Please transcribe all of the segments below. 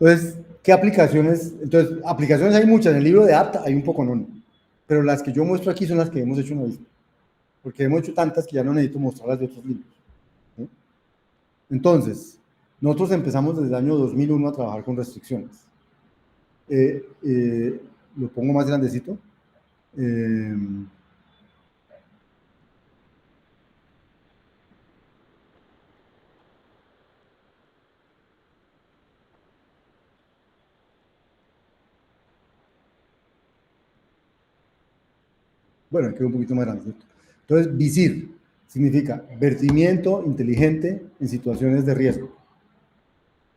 Entonces, ¿qué aplicaciones? Entonces, aplicaciones hay muchas. En el libro de app hay un poco, no. Pero las que yo muestro aquí son las que hemos hecho en Avispa. Porque hemos hecho tantas que ya no necesito mostrarlas de otros libros, ¿sí? Entonces, nosotros empezamos desde el año 2001 a trabajar con restricciones. Lo pongo más grandecito. Bueno, queda un poquito más grande. Entonces, VISIR significa vertimiento inteligente en situaciones de riesgo.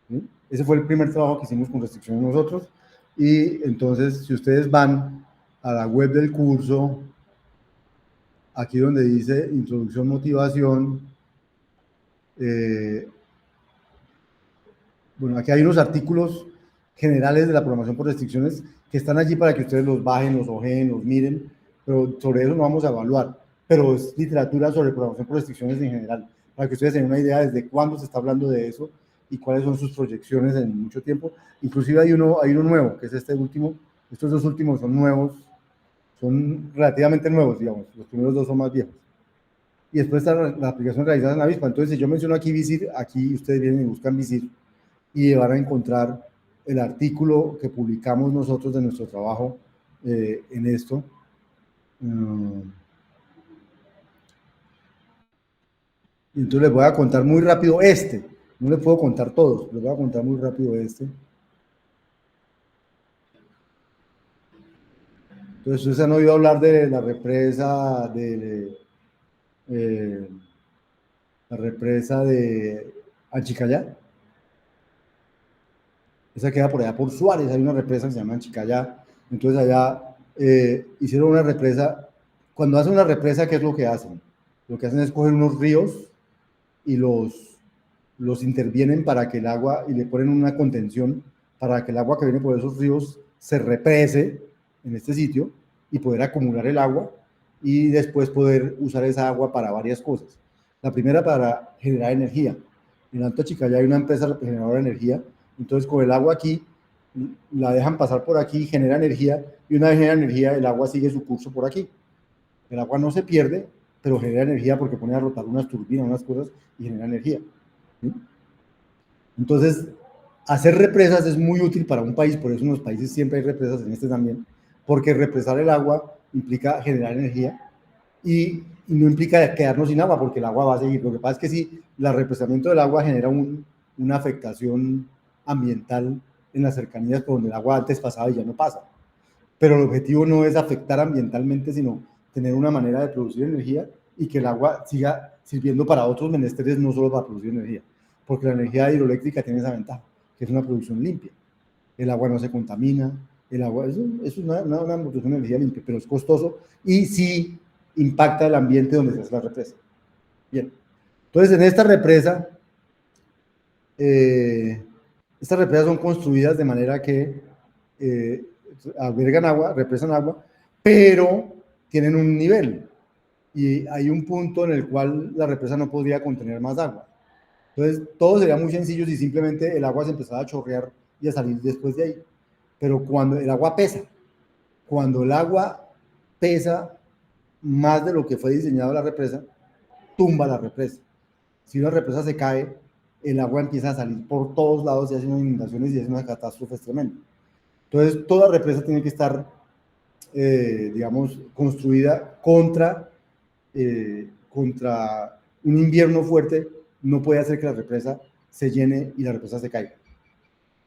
¿Sí? Ese fue el primer trabajo que hicimos con restricciones nosotros. Y entonces, si ustedes van a la web del curso, aquí donde dice introducción, motivación, bueno, aquí hay unos artículos generales de la programación por restricciones que están allí para que ustedes los bajen, los ojeen, los miren, pero sobre eso no vamos a evaluar, pero es literatura sobre programación por restricciones en general, para que ustedes tengan una idea desde cuándo se está hablando de eso y cuáles son sus proyecciones en mucho tiempo. Inclusive hay uno nuevo, que es este último. Estos dos últimos son nuevos, son relativamente nuevos, digamos, los primeros dos son más viejos. Y después está la aplicación realizada en Avispa. Entonces, si yo menciono aquí Visir, aquí ustedes vienen y buscan Visir y van a encontrar el artículo que publicamos nosotros de nuestro trabajo en esto. Entonces les voy a contar muy rápido este. No les puedo contar todos, les voy a contar muy rápido este. Entonces, ustedes han oído hablar de la represa de Anchicayá. Esa queda por allá por Suárez, hay una represa que se llama Anchicayá. Entonces allá hicieron una represa. Cuando hacen una represa, ¿qué es lo que hacen? Lo que hacen es coger unos ríos y los intervienen para que el agua, y le ponen una contención para que el agua que viene por esos ríos se represe en este sitio y poder acumular el agua y después poder usar esa agua para varias cosas. La primera, para generar energía. En Alto Chicaya hay una empresa generadora de energía, entonces con el agua aquí la dejan pasar por aquí, genera energía, y una vez genera energía, el agua sigue su curso por aquí. El agua no se pierde, pero genera energía porque pone a rotar unas turbinas, unas cosas, y genera energía. ¿Sí? Entonces, hacer represas es muy útil para un país, por eso en los países siempre hay represas, en este también, porque represar el agua implica generar energía y no implica quedarnos sin agua, porque el agua va a seguir. Lo que pasa es que si el represamiento del agua genera una afectación ambiental en las cercanías por donde el agua antes pasaba y ya no pasa. Pero el objetivo no es afectar ambientalmente, sino tener una manera de producir energía y que el agua siga sirviendo para otros menesteres, no solo para producir energía. Porque la energía hidroeléctrica tiene esa ventaja, que es una producción limpia. El agua no se contamina, el agua es una producción de energía limpia, pero es costoso y sí impacta el ambiente donde se hace la represa. Bien, entonces en esta represa, estas represas son construidas de manera que albergan agua, represan agua, pero tienen un nivel y hay un punto en el cual la represa no podría contener más agua. Entonces, todo sería muy sencillo si simplemente el agua se empezara a chorrear y a salir después de ahí. Pero cuando el agua pesa, cuando el agua pesa más de lo que fue diseñado la represa, tumba la represa. Si una represa se cae, el agua empieza a salir por todos lados y hace unas inundaciones y hace unas catástrofes tremendas. Entonces, toda represa tiene que estar, digamos, construida contra un invierno fuerte. No puede hacer que la represa se llene y la represa se caiga.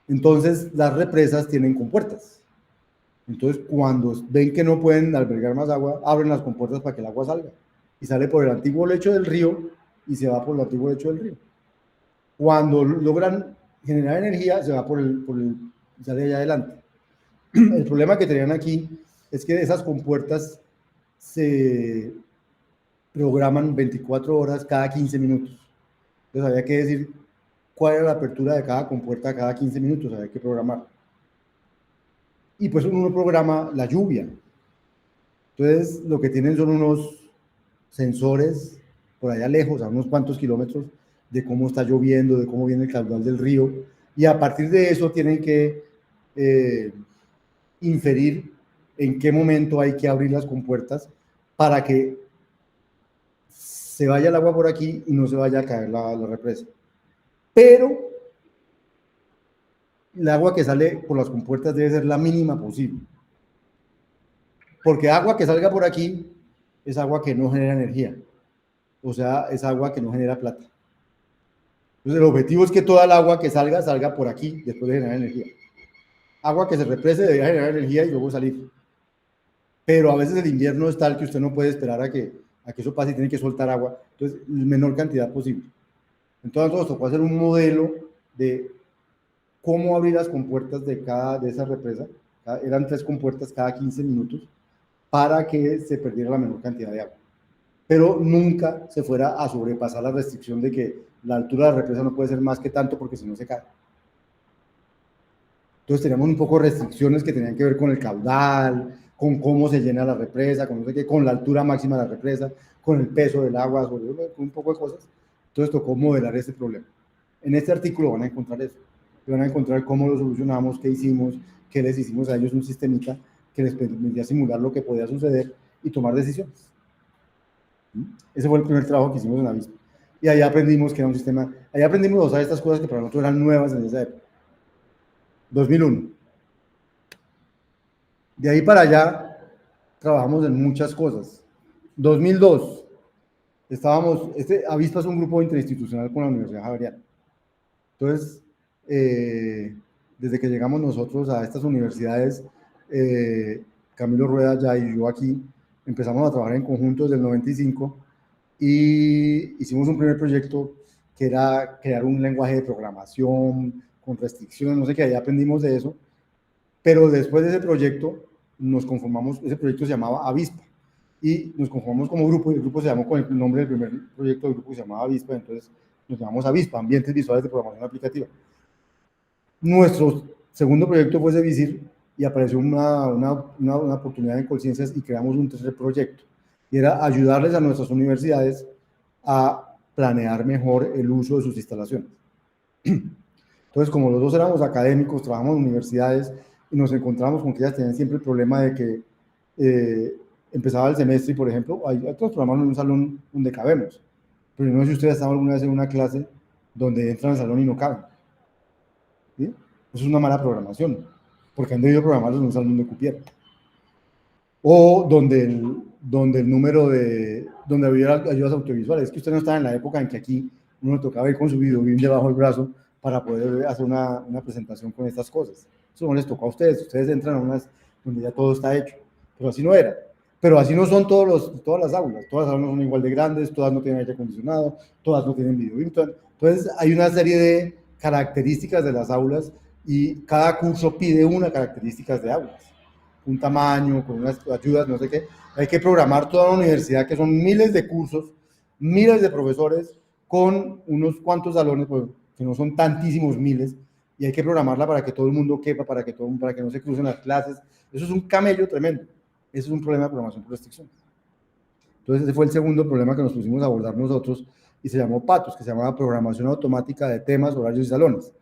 Entonces, las represas tienen compuertas. Entonces, cuando ven que no pueden albergar más agua, abren las compuertas para que el agua salga. Y sale por el antiguo lecho del río y se va por el antiguo lecho del río. Cuando logran generar energía, se va sale allá adelante. El problema que tenían aquí es que esas compuertas se programan 24 horas cada 15 minutos. Entonces había que decir cuál era la apertura de cada compuerta cada 15 minutos, había que programar. Y pues uno programa la lluvia. Entonces lo que tienen son unos sensores por allá lejos, a unos cuantos kilómetros, de cómo está lloviendo, de cómo viene el caudal del río, Y a partir de eso tienen que inferir en qué momento hay que abrir las compuertas para que se vaya el agua por aquí y no se vaya a caer la represa. Pero el agua que sale por las compuertas debe ser la mínima posible. Porque agua que salga por aquí es agua que no genera energía. O sea, es agua que no genera plata. Entonces, el objetivo es que toda el agua que salga, salga por aquí después de generar energía. Agua que se represe debería generar energía y luego salir. Pero a veces el invierno es tal que usted no puede esperar a que eso pase y tiene que soltar agua. Entonces, menor cantidad posible. Entonces, nos tocó hacer un modelo de cómo abrir las compuertas de esa represa. Eran 3 compuertas cada 15 minutos para que se perdiera la menor cantidad de agua. Pero nunca se fuera a sobrepasar la restricción de que la altura de la represa no puede ser más que tanto porque si no se cae. Entonces teníamos un poco de restricciones que tenían que ver con el caudal, con cómo se llena la represa, con, no sé qué, con la altura máxima de la represa, con el peso del agua, con un poco de cosas. Entonces tocó modelar ese problema. En este artículo van a encontrar eso. Van a encontrar cómo lo solucionamos, qué hicimos, qué les hicimos a ellos un sistemita que les permitía simular lo que podía suceder y tomar decisiones. Ese fue el primer trabajo que hicimos en Avispa. Y ahí aprendimos que era un sistema, ahí aprendimos a usar estas cosas que para nosotros eran nuevas en esa época. 2001. De ahí para allá trabajamos en muchas cosas. 2002, Avispa es un grupo interinstitucional con la Universidad Javeriana. Entonces, desde que llegamos nosotros a estas universidades, Camilo Rueda ya y yo aquí, empezamos a trabajar en conjunto desde el 95 y hicimos un primer proyecto que era crear un lenguaje de programación con restricciones, no sé qué, ahí aprendimos de eso, pero después de ese proyecto nos conformamos, ese proyecto se llamaba Avispa, y nos conformamos como grupo, y el grupo se llamó con el nombre del primer proyecto del grupo que se llamaba Avispa, entonces nos llamamos Avispa, Ambientes Visuales de Programación Aplicativa. Nuestro segundo proyecto fue Cevisir y apareció una oportunidad en Colciencias y creamos un tercer proyecto, y era ayudarles a nuestras universidades a planear mejor el uso de sus instalaciones. Entonces, como los dos éramos académicos, trabajamos en universidades y nos encontramos con que ellas tenían siempre el problema de que empezaba el semestre y, por ejemplo, todos programamos en un salón donde cabemos, pero no sé si ustedes estaban alguna vez en una clase donde entran al salón y no caben. ¿Sí? Eso es una mala programación, porque han debido programarlos en un salón donde cupiera. O donde el número donde había ayudas audiovisuales. Es que usted no estaba en la época en que aquí uno le tocaba ir con su video bien debajo del brazo para poder hacer una presentación con estas cosas. Eso no les tocó a ustedes entran a unas donde ya todo está hecho, pero así no era. Pero así no son todas las aulas, todas las aulas no son igual de grandes, todas no tienen aire acondicionado, todas no tienen video virtual. Entonces hay una serie de características de las aulas y cada curso pide una características de aulas, un tamaño, con unas ayudas, no sé qué. Hay que programar toda la universidad, que son miles de cursos, miles de profesores, con unos cuantos salones, pues, que no son tantísimos miles, y hay que programarla para que todo el mundo quepa, para que no se crucen las clases. Eso es un camello tremendo. Eso es un problema de programación por restricción. Entonces, ese fue el segundo problema que nos pusimos a abordar nosotros, y se llamó PATOS, que se llamaba Programación Automática de Temas, Horarios y Salones.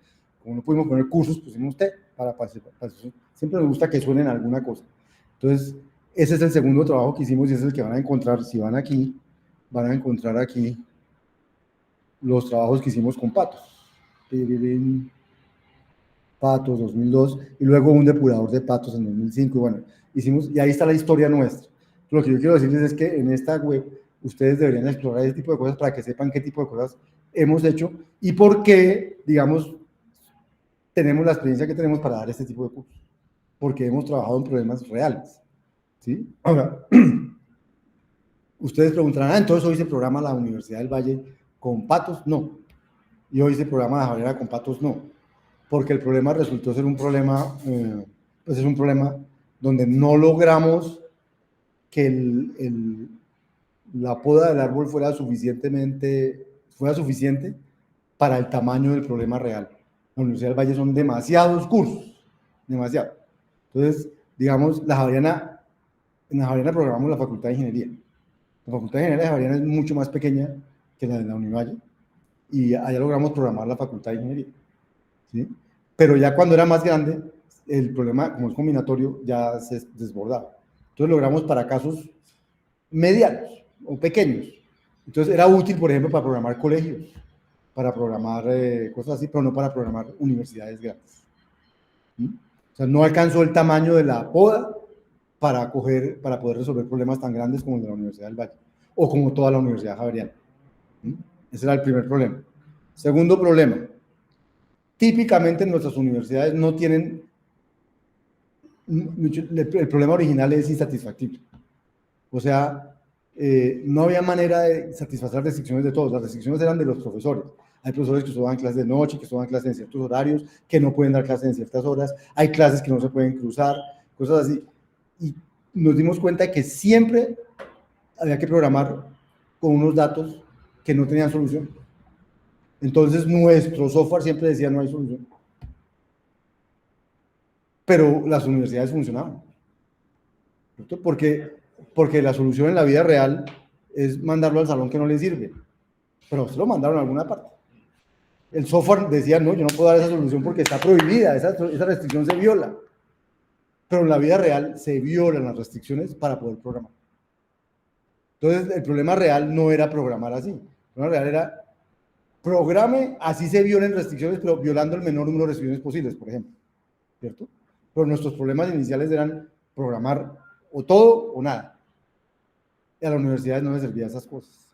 Como no pudimos poner cursos, pusimos T, para siempre nos gusta que suenen alguna cosa. Entonces, ese es el segundo trabajo que hicimos y ese es el que van a encontrar, si van aquí, van a encontrar aquí los trabajos que hicimos con Patos. Patos 2002 y luego un depurador de patos en 2005 y bueno, y ahí está la historia nuestra. Lo que yo quiero decirles es que en esta web ustedes deberían explorar ese tipo de cosas para que sepan qué tipo de cosas hemos hecho y por qué, digamos, tenemos la experiencia que tenemos para dar este tipo de cursos, porque hemos trabajado en problemas reales, ¿sí? Ahora, ustedes preguntarán, entonces hoy se programa la Universidad del Valle con patos, no, y hoy se programa la Javeriana con patos, no, porque el problema resultó ser un problema, pues es un problema donde no logramos que la poda del árbol fuera suficiente para el tamaño del problema real. La Universidad del Valle son demasiados cursos, demasiado. Entonces, digamos, en la Javeriana programamos la Facultad de Ingeniería. La Facultad de Ingeniería de Javeriana es mucho más pequeña que la de la Univalle y allá logramos programar la Facultad de Ingeniería. ¿Sí? pero ya cuando era más grande, el problema, como es combinatorio, ya se desbordaba. Entonces logramos para casos medianos o pequeños. Entonces era útil, por ejemplo, para programar colegios, para programar cosas así, pero no para programar universidades grandes. ¿Mm? O sea, no alcanzó el tamaño de la poda para poder resolver problemas tan grandes como el de la Universidad del Valle, o como toda la Universidad Javeriana. ¿Mm? Ese era el primer problema. Segundo problema, típicamente nuestras universidades no tienen, el problema original es insatisfactible. O sea, no había manera de satisfacer las restricciones de todos. Las restricciones eran de los profesores. Hay profesores que solo dan clases de noche, que solo dan clases en ciertos horarios, que no pueden dar clases en ciertas horas. Hay clases que no se pueden cruzar, cosas así. Y nos dimos cuenta que siempre había que programar con unos datos que no tenían solución. Entonces, nuestro software siempre decía no hay solución. Pero las universidades funcionaban. ¿Cierto? Porque la solución en la vida real es mandarlo al salón que no le sirve, pero se lo mandaron a alguna parte. El software decía, no, yo no puedo dar esa solución porque está prohibida, esa restricción se viola. Pero en la vida real se violan las restricciones para poder programar. Entonces, el problema real no era programar así. El problema real era programe, así se violen restricciones, pero violando el menor número de restricciones posibles, por ejemplo. ¿Cierto? Pero nuestros problemas iniciales eran programar o todo o nada. Y a las universidades no les servían esas cosas.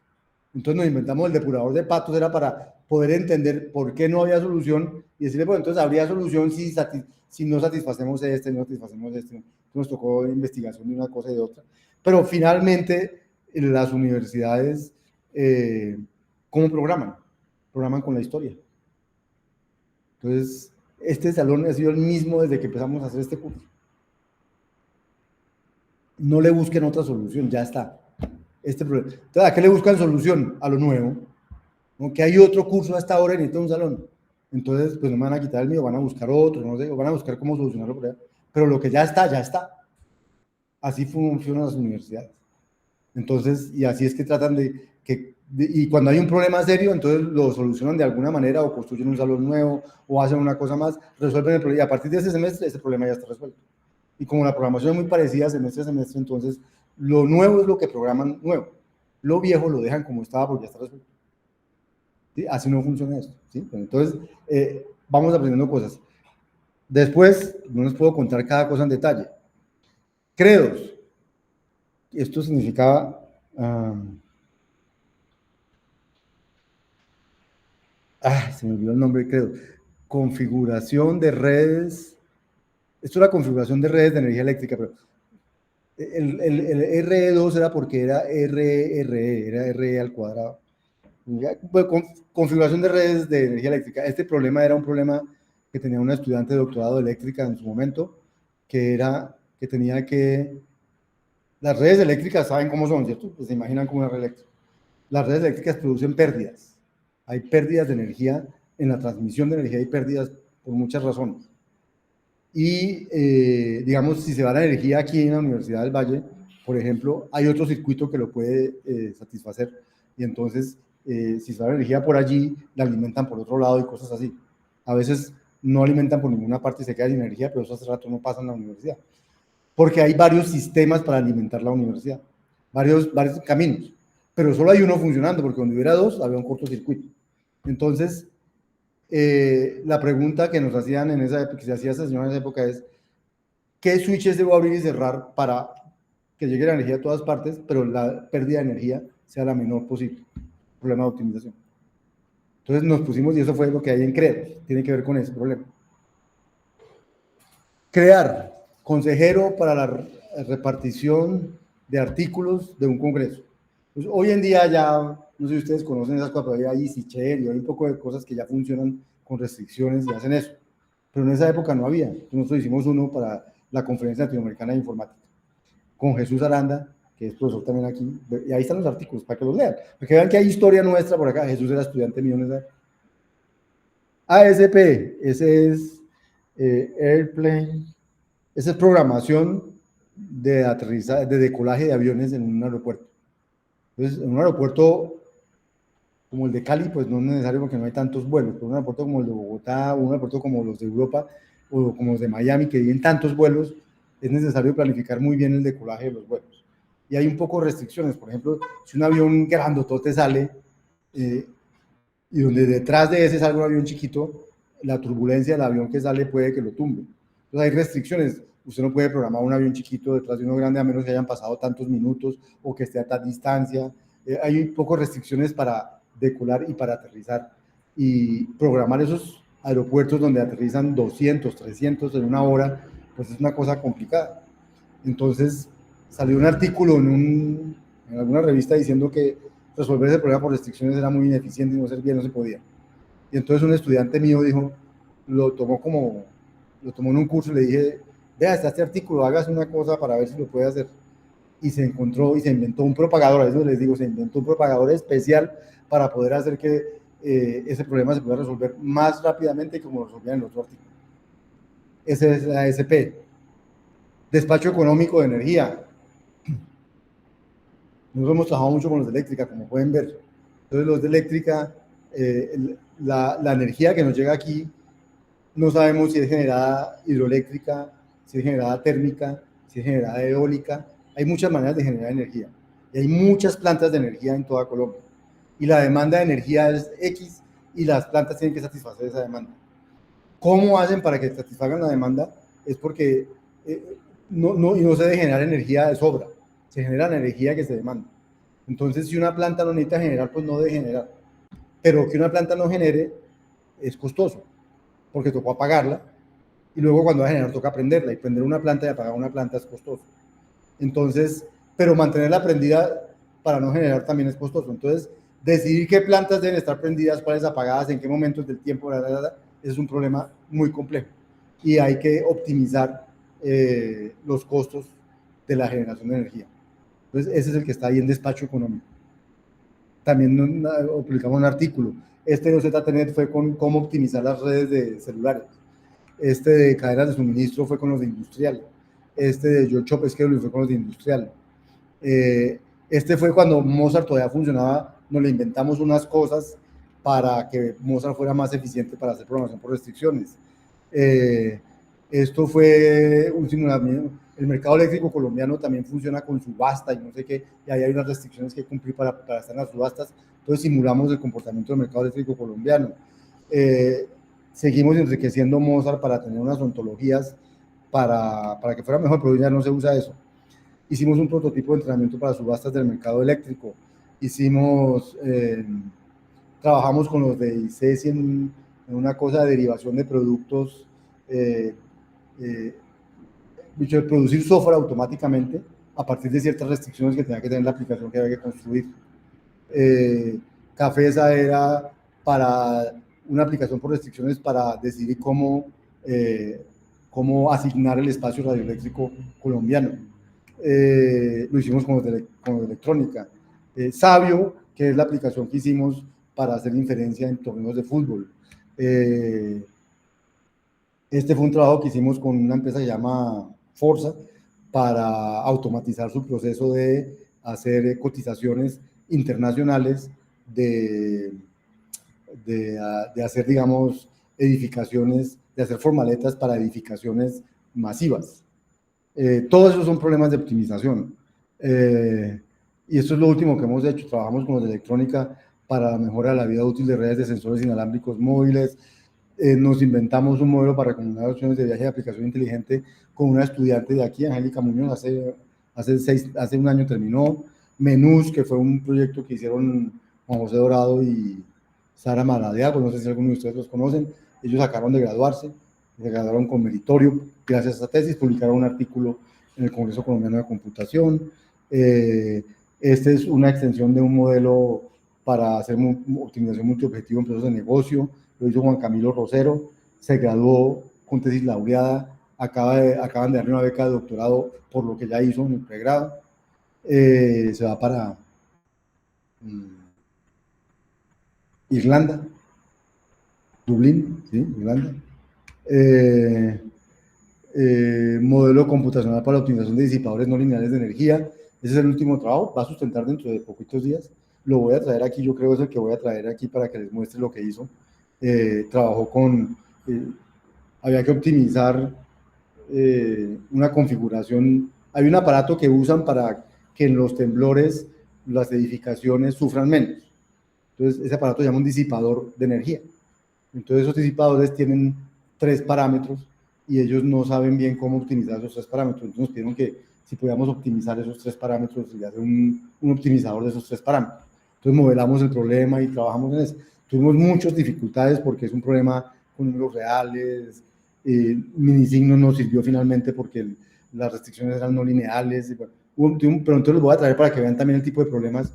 Entonces nos inventamos el depurador de patos, era para poder entender por qué no había solución y decirle, bueno, entonces habría solución si no satisfacemos este, no satisfacemos este. Entonces nos tocó investigación de una cosa y de otra. Pero finalmente las universidades, ¿cómo programan? Programan con la historia. Entonces, este salón ha sido el mismo desde que empezamos a hacer este curso. No le busquen otra solución, ya está. Este problema. Entonces, ¿a qué le buscan solución? A lo nuevo. Aunque hay otro curso hasta ahora y necesito un salón. Entonces, pues no me van a quitar el mío, van a buscar otro, no sé, o van a buscar cómo solucionarlo por allá. Pero lo que ya está, ya está. Así funcionan las universidades. Entonces, y así es que tratan y cuando hay un problema serio, entonces lo solucionan de alguna manera o construyen un salón nuevo o hacen una cosa más, resuelven el problema y a partir de ese semestre ese problema ya está resuelto. Y como la programación es muy parecida semestre a semestre, entonces lo nuevo es lo que programan nuevo. Lo viejo lo dejan como estaba porque ya está resuelto. ¿Sí? Así no funciona esto. ¿Sí? Entonces, vamos aprendiendo cosas. Después, no les puedo contar cada cosa en detalle. Credos. Esto significaba... se me olvidó el nombre, credo. Configuración de redes. Esto es la configuración de redes de energía eléctrica, pero el RE2 era porque era RRE, era RE al cuadrado. Pues, configuración de redes de energía eléctrica. Este problema era un problema que tenía una estudiante de doctorado de eléctrica en su momento, que era que tenía que... Las redes eléctricas saben cómo son, ¿cierto? Pues se imaginan cómo es una red eléctrica. Las redes eléctricas producen pérdidas. Hay pérdidas de energía en la transmisión de energía, hay pérdidas por muchas razones. Y, digamos, si se va la energía aquí en la Universidad del Valle, por ejemplo, hay otro circuito que lo puede satisfacer. Y entonces, si se va la energía por allí, la alimentan por otro lado y cosas así. A veces no alimentan por ninguna parte y se queda sin energía, pero eso hace rato no pasa en la universidad. Porque hay varios sistemas para alimentar la universidad, varios caminos. Pero solo hay uno funcionando, porque donde hubiera dos, había un cortocircuito. Entonces, la pregunta que nos hacían en esa época, que se hacía esa señora en esa época es, ¿qué switches debo abrir y cerrar para que llegue la energía a todas partes, pero la pérdida de energía sea la menor posible? Problema de optimización. Entonces nos pusimos, y eso fue lo que hay en CRED, tiene que ver con ese problema. Crear consejero para la repartición de artículos de un congreso. Pues hoy en día ya, no sé si ustedes conocen esas cosas, pero hay EasyChair y hay un poco de cosas que ya funcionan con restricciones y hacen eso. Pero en esa época no había. Entonces nosotros hicimos uno para la Conferencia Latinoamericana de Informática, con Jesús Aranda, que es profesor también aquí, y ahí están los artículos para que los lean, para que vean que hay historia nuestra por acá. Jesús era estudiante mío en esa época. ASP, ese es Airplane, esa es programación de aterrizaje, de decolaje de aviones en un aeropuerto. Entonces, en un aeropuerto como el de Cali, pues no es necesario porque no hay tantos vuelos, pero un aeropuerto como el de Bogotá, o un aeropuerto como los de Europa, o como los de Miami, que tienen tantos vuelos, es necesario planificar muy bien el decolaje de los vuelos. Y hay un poco de restricciones, por ejemplo, si un avión grandotote sale, y donde detrás de ese salga un avión chiquito, la turbulencia del avión que sale puede que lo tumbe. Entonces hay restricciones. Usted no puede programar un avión chiquito detrás de uno grande a menos que hayan pasado tantos minutos o que esté a tal distancia. Hay pocas restricciones para decolar y para aterrizar. Y programar esos aeropuertos donde aterrizan 200, 300 en una hora, pues es una cosa complicada. Entonces salió un artículo en alguna revista diciendo que resolver ese problema por restricciones era muy ineficiente y no servía, no se podía. Y entonces un estudiante mío dijo, lo tomó en un curso y le dije, vea, está este artículo, hágase una cosa para ver si lo puede hacer. Y se encontró y se inventó un propagador, a eso les digo, se inventó un propagador especial para poder hacer que ese problema se pueda resolver más rápidamente que como lo resolvían en el otro artículo. Ese es la SP. Despacho económico de energía. Nosotros hemos trabajado mucho con los de eléctrica, como pueden ver. Entonces, los de eléctrica, la energía que nos llega aquí, no sabemos si es generada hidroeléctrica, si es generada térmica, si es generada eólica. Hay muchas maneras de generar energía. Y hay muchas plantas de energía en toda Colombia. Y la demanda de energía es X y las plantas tienen que satisfacer esa demanda. ¿Cómo hacen para que satisfagan la demanda? Es porque no se debe generar energía de sobra, se genera la energía que se demanda. Entonces, si una planta no necesita generar, pues no debe generar. Pero que una planta no genere es costoso, porque tocó apagarla, y luego cuando va a generar toca prenderla, y prender una planta y apagar una planta es costoso. Entonces, pero mantenerla prendida para no generar también es costoso. Entonces, decidir qué plantas deben estar prendidas, cuáles apagadas, en qué momentos del tiempo, es un problema muy complejo. Y hay que optimizar los costos de la generación de energía. Entonces, ese es el que está ahí en despacho económico. También publicamos un artículo. Este de ZTNet fue con cómo optimizar las redes de celulares. Este de cadenas de suministro fue con los de industrial. Este de George Shop Schedule fue con los de industrial. Este fue cuando Mozart todavía funcionaba, nos le inventamos unas cosas para que Mozart fuera más eficiente para hacer programación por restricciones. Esto fue un simulamiento. El mercado eléctrico colombiano también funciona con subasta y no sé qué, y ahí hay unas restricciones que cumplir para estar en las subastas. Entonces simulamos el comportamiento del mercado eléctrico colombiano. Seguimos enriqueciendo Mozart para tener unas ontologías para que fuera mejor, pero ya no se usa eso. Hicimos un prototipo de entrenamiento para subastas del mercado eléctrico. Trabajamos con los de ICESI en una cosa de derivación de productos, de producir software automáticamente a partir de ciertas restricciones que tenía que tener la aplicación que había que construir. Cafesa era para una aplicación por restricciones para decidir cómo asignar el espacio radioeléctrico colombiano. Lo hicimos con electrónica. Sabio, que es la aplicación que hicimos para hacer inferencia en torneos de fútbol. Este fue un trabajo que hicimos con una empresa que se llama Forza para automatizar su proceso de hacer cotizaciones internacionales de hacer, digamos, edificaciones, de hacer formaletas para edificaciones masivas. Todos esos son problemas de optimización. Y esto es lo último que hemos hecho. Trabajamos con los de electrónica para la mejora de la vida útil de redes de sensores inalámbricos móviles. Nos inventamos un modelo para combinar opciones de viaje de aplicación inteligente con una estudiante de aquí, Angélica Muñoz, hace un año terminó. Menús, que fue un proyecto que hicieron Juan José Dorado y Sara Maradiago, no sé si algunos de ustedes los conocen. Ellos acabaron de graduarse, se graduaron con meritorio gracias a esta tesis, publicaron un artículo en el Congreso Colombiano de Computación. Este es una extensión de un modelo para hacer optimización multiobjetivo en procesos de negocio. Lo hizo Juan Camilo Rosero, se graduó con tesis laureada, acaban de darle una beca de doctorado por lo que ya hizo en el pregrado. Se va para Irlanda, Dublín, ¿sí? Irlanda. Modelo computacional para la optimización de disipadores no lineales de energía. Ese es el último trabajo, va a sustentar dentro de poquitos días. lo voy a traer aquí, yo creo es el que voy a traer aquí para que les muestre lo que hizo. Trabajó con, había que optimizar una configuración, hay un aparato que usan para que en los temblores las edificaciones sufran menos. Entonces, ese aparato se llama un disipador de energía. Entonces, esos disipadores tienen 3 parámetros y ellos no saben bien cómo optimizar esos 3 parámetros. Entonces, nos pidieron que si podíamos optimizar esos 3 parámetros y hacer un optimizador de esos 3 parámetros. Entonces, modelamos el problema y trabajamos en eso. Tuvimos muchas dificultades porque es un problema con números reales. Minisigno nos sirvió finalmente porque las restricciones eran no lineales. Bueno, pero entonces los voy a traer para que vean también el tipo de problemas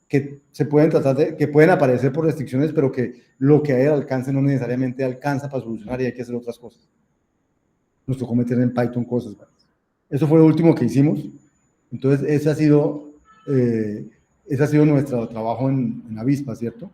que se pueden tratar de, que pueden aparecer por restricciones, pero que lo que hay al alcance no necesariamente alcanza para solucionar y hay que hacer otras cosas. Nos tocó meter en Python cosas. Eso fue lo último que hicimos. Entonces, ese ha sido nuestro trabajo en Avispa, ¿cierto?